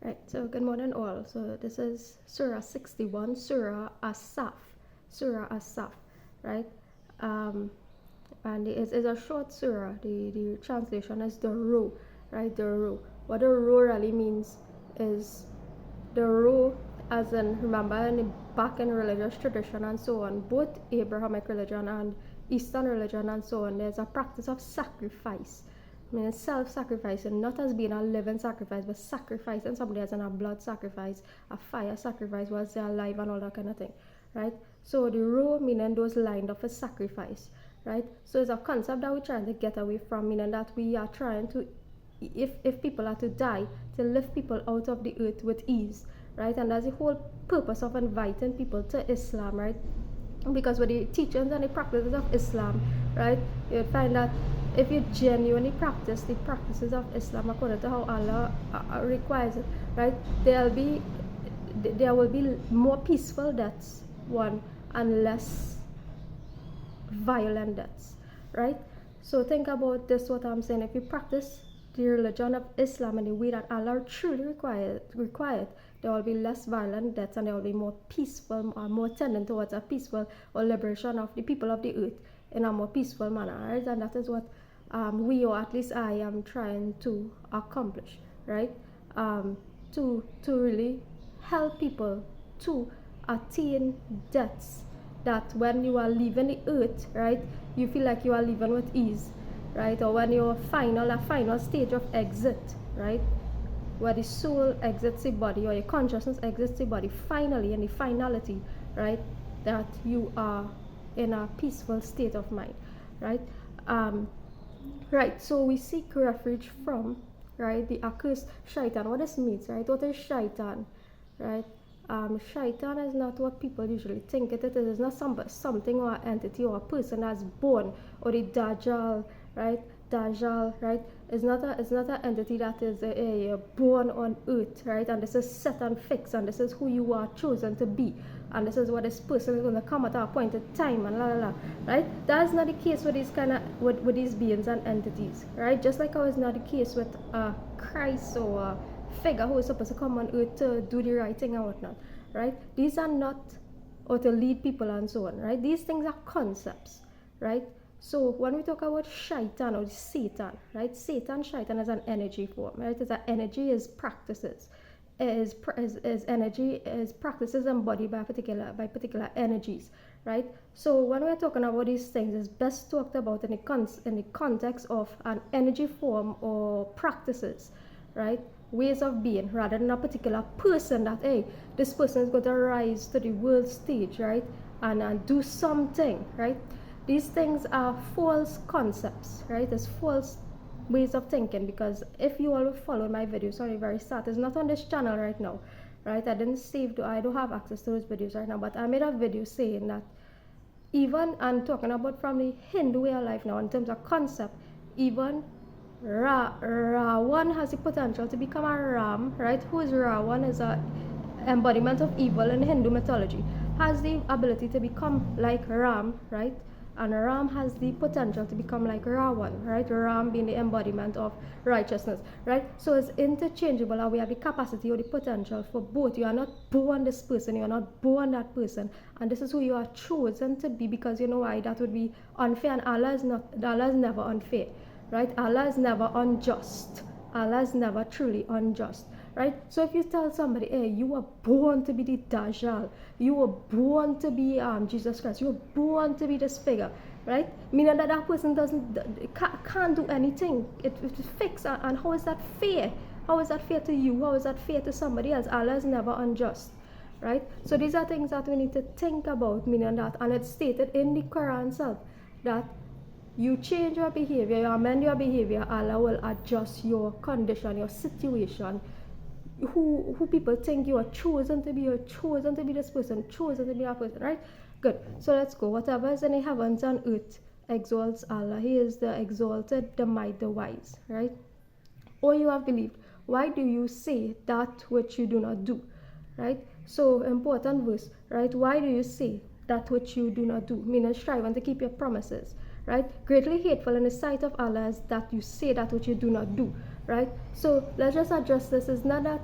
Right, so good morning all. So this is Surah 61, Surah As-Saff, Surah As-Saff, right? Um, and it's a short surah. The translation is the row, right? The row. What the row really means is the row, as in, remember, back in religious tradition and so on, both Abrahamic religion and Eastern religion and so on, there's a practice of sacrifice. I mean, self-sacrificing, not as being a living sacrifice, but sacrificing somebody as in a blood sacrifice, a fire sacrifice whilst they're alive and all that kind of thing, right? So the row meaning those lined up for sacrifice, right? So it's a concept that we're trying to get away from, meaning that we are trying to, if people are to die, to lift people out of the earth with ease, right? And that's the whole purpose of inviting people to Islam, right? Because with the teachings and the practices of Islam, right, you'll find that if you genuinely practice the practices of Islam according to how Allah requires it, right, there will be more peaceful deaths, one, and less violent deaths, right? So think about this, what I'm saying. If you practice the religion of Islam in the way that Allah truly required, there will be less violent deaths and there will be more peaceful, or more tending towards a peaceful or liberation of the people of the earth in a more peaceful manner, right? And that is what we, or at least I, am trying to accomplish, right? To really help people to attain deaths that when you are leaving the earth, right, you feel like you are leaving with ease, right? Or when you're a final stage of exit, right, where the soul exits the body or your consciousness exits the body, finally, in the finality, right, that you are in a peaceful state of mind, right? Right, so we seek refuge from, right, the accursed shaitan. What this means, right? What is shaitan, right? Shaitan is not what people usually think it is. It's not something or an entity or a person that's born, or the Dajjal, right? Dajjal, right? It's not an entity that is born on earth, right? And this is set and fixed, and this is who you are chosen to be, and this is what this person is going to come at a appointed time, and la la la, right? That is not the case with these with these beings and entities, right? Just like how it's not the case with Christ or a figure who is supposed to come on earth to do the right thing and whatnot, right? These are not, or to lead people and so on, right? These things are concepts, right? So when we talk about shaitan or Satan, right? Shaitan is an energy form, right? It's an energy, is practices, is energy, is practices embodied by particular energies, right? So when we're talking about these things, it's best talked about in the context of an energy form or practices, right? Ways of being, rather than a particular person that, hey, this person is going to rise to the world stage, right? And do something, right? These things are false concepts, right? It's false ways of thinking, because if you all follow my videos, sorry, very sad, it's not on this channel right now, right? I don't have access to those videos right now, but I made a video saying that even, and talking about from the Hindu way of life now, in terms of concept, even Ravan has the potential to become a Ram, right? Who is Ravan? Is a embodiment of evil in Hindu mythology, has the ability to become like Ram, right? And Ram has the potential to become like Ravan, right? Ram being the embodiment of righteousness, right? So it's interchangeable, and we have the capacity or the potential for both. You are not born this person, you are not born that person, and this is who you are chosen to be, because you know why? That would be unfair, and Allah is never unfair, right? Allah is never unjust. Allah is never truly unjust, right? So if you tell somebody, hey, you were born to be the Dajjal, you were born to be Jesus Christ, you were born to be this figure, right? Meaning that person can't do anything. It's fixed, and how is that fair? How is that fair to you? How is that fair to somebody else? Allah is never unjust, right? So these are things that we need to think about, meaning that, and it's stated in the Quran itself, that you change your behavior, you amend your behavior, Allah will adjust your condition, your situation. Who people think you are chosen to be, you're chosen to be this person, chosen to be that person, right? Good. So let's go. Whatever is in the heavens and earth exalts Allah. He is the exalted, the mighty, the wise, right? Or you have believed, why do you say that which you do not do, right? So important verse, right? Why do you say that which you do not do? Meaning striving to keep your promises, right? Greatly hateful in the sight of Allah is that you say that which you do not do, right? So let's just address this. It's not that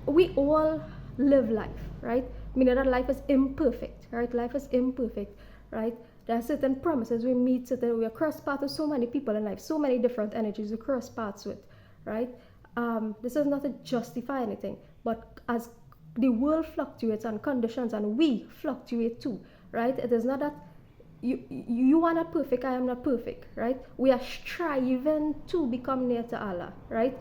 we all live life, right? Meaning that life is imperfect, right? Life is imperfect, right? There are certain promises we meet, we cross paths with so many people in life, so many different energies we cross paths with, right? This is not to justify anything, but as the world fluctuates and conditions and we fluctuate too, right? It is not that you are not perfect, I am not perfect, right? We are striving to become near to Allah, right?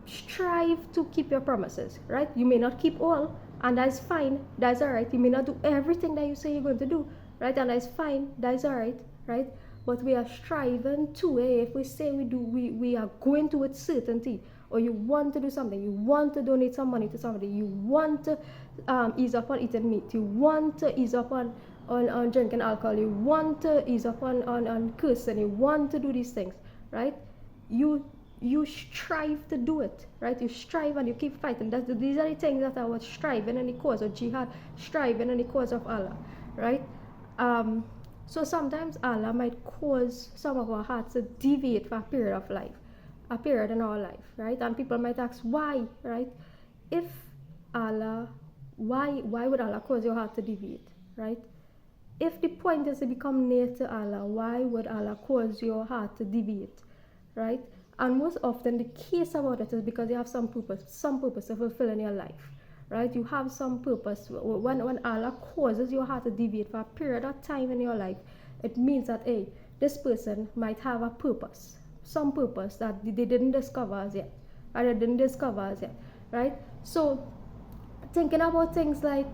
Strive to keep your promises, right? You may not keep all, and that's fine, that's all right. You may not do everything that you say you're going to do, right? And that's fine, that's all right, right? But we are striving to, if we say we are going to with certainty, or you want to do something, you want to donate some money to somebody, you want to ease up on eating meat, you want to ease up on drinking alcohol, you want to ease up on cursing, you want to do these things, right? You strive to do it, right? You strive and you keep fighting. These are the things that I was striving in the cause of jihad, striving in the cause of Allah, right? So sometimes Allah might cause some of our hearts to deviate for a period of life, a period in our life, right? And people might ask why, right? If Allah, why would Allah cause your heart to deviate, right? If the point is to become near to Allah, why would Allah cause your heart to deviate, right? And most often the case about it is because you have some purpose to fulfill in your life, right? You have some purpose. When Allah causes your heart to deviate for a period of time in your life, it means that, hey, this person might have a purpose, some purpose that they didn't discover as yet, or they didn't discover as yet, right? So thinking about things like,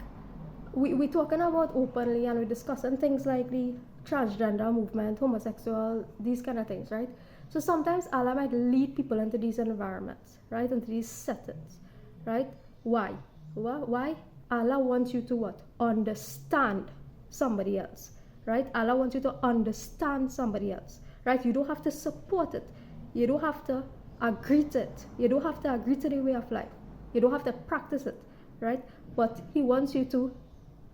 we're talking about openly and we're discussing things like the transgender movement, homosexual, these kind of things, right? So sometimes Allah might lead people into these environments, right? Into these settings, right? Why? Why? Allah wants you to what? Understand somebody else, right? Allah wants you to understand somebody else, right? You don't have to support it. You don't have to agree to it. You don't have to agree to the way of life. You don't have to practice it, right? But He wants you to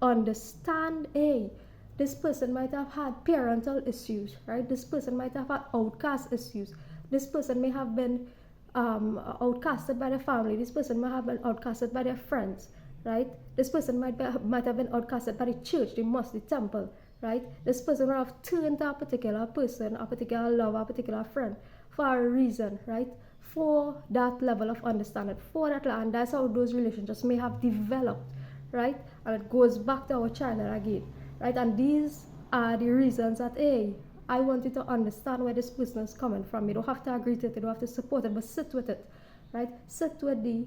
understand, hey, this person might have had parental issues, right? This person might have had outcast issues. This person may have been outcasted by their family. This person might have been outcasted by their friends, right? This person might have been outcasted by the church, the mosque, the temple, right? This person might have turned to a particular person, a particular lover, a particular friend for a reason, right? For that level of understanding, for that, and that's how those relationships may have developed, right? And it goes back to our channel again, right? And these are the reasons that, hey, I want you to understand where this person is coming from. You don't have to agree to it, you don't have to support it, but sit with it, right? Sit with the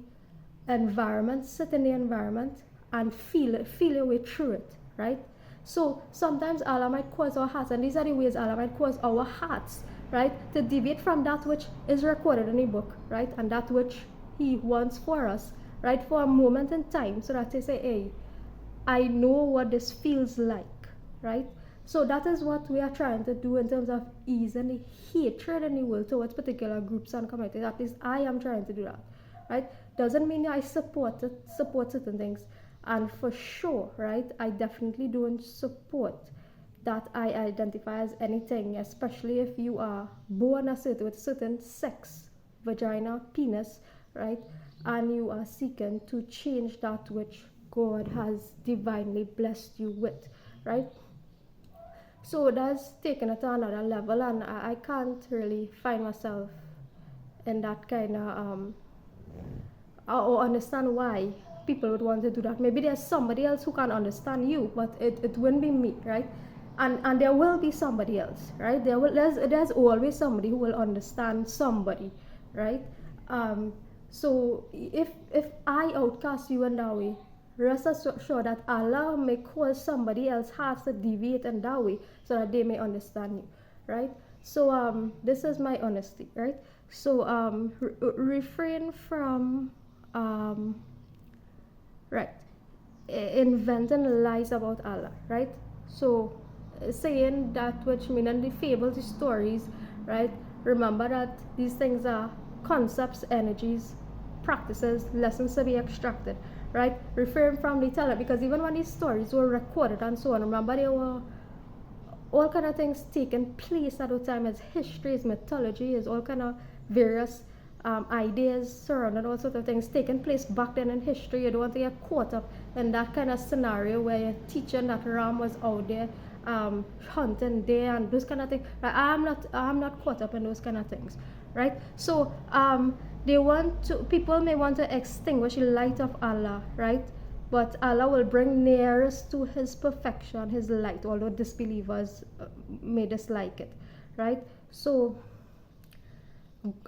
environment, sit in the environment and feel it, feel your way through it, right? So sometimes Allah might cause our hearts, and these are the ways Allah might cause our hearts, right, to deviate from that which is recorded in the book, right? And that which He wants for us, right, for a moment in time, so that they say, hey, I know what this feels like, right? So that is what we are trying to do in terms of easing the hatred in the world towards particular groups and communities. At least I am trying to do that, right? Doesn't mean I support certain things. And for sure, right, I definitely don't support that I identify as anything, especially if you are born with a certain sex, vagina, penis, right? And you are seeking to change that which God has divinely blessed you with, right? So that's taken it to another level, and I can't really find myself in that kind of or understand why people would want to do that. Maybe there's somebody else who can understand you, but it wouldn't be me, right? And there will be somebody else, right? There's always somebody who will understand somebody, right? So if I outcast you in that way, rest assured that Allah may cause somebody else's hearts to deviate in that way so that they may understand you, right? So this is my honesty, right? So refrain from right, inventing lies about Allah, right? So saying that which meaning the fables, the stories, right? Remember that these things are concepts, energies, practices, lessons to be extracted, right? Refrain from the teller, because even when these stories were recorded and so on, remember there were all kind of things taking place at the time, as history, as mythology, as all kind of various ideas surrounding all sorts of things taking place back then in history. You don't want to get caught up in that kind of scenario where you're teaching that Ram was out there hunting there and those kind of things. Right? I'm not caught up in those kind of things, right? So people may want to extinguish the light of Allah, right? But Allah will bring nearest to His perfection, His light, although disbelievers may dislike it, right? So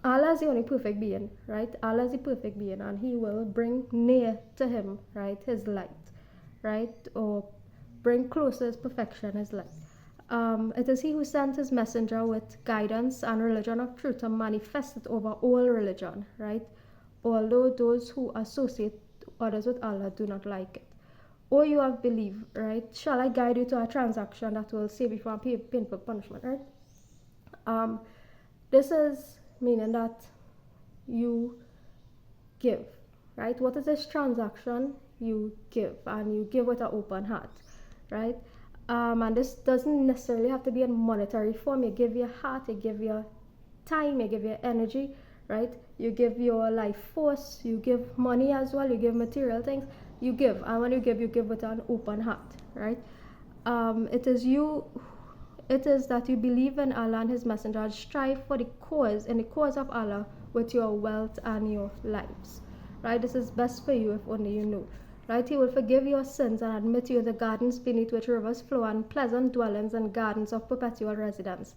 Allah is the only perfect being, right? Allah is the perfect being, and He will bring near to Him, right, His light, right? Or bring closer His perfection, His light. It is He who sent His messenger with guidance and religion of truth to manifest it over all religion, right? Although those who associate others with Allah do not like it. O you have believed, right? Shall I guide you to a transaction that will save you from painful punishment, right? This is meaning that you give, right? What is this transaction? You give, and you give with an open heart, right? And this doesn't necessarily have to be in monetary form. You give your heart, you give your time, you give your energy, right? You give your life force, you give money as well, you give material things, you give. And when you give with an open heart, right? It is that you believe in Allah and His messenger and strive for the cause of Allah with your wealth and your lives, right? This is best for you if only you know, right? He will forgive your sins and admit you in the gardens beneath which rivers flow and pleasant dwellings and gardens of perpetual residence.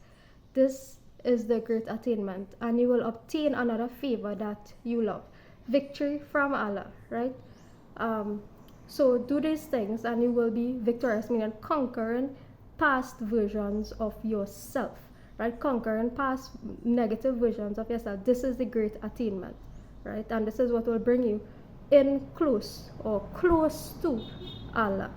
This is the great attainment, and you will obtain another favor that you love, victory from Allah, right? So do these things and you will be victorious, meaning conquering past versions of yourself, right? Conquering past negative versions of yourself. This is the great attainment, right? And this is what will bring you in close or close to Allah.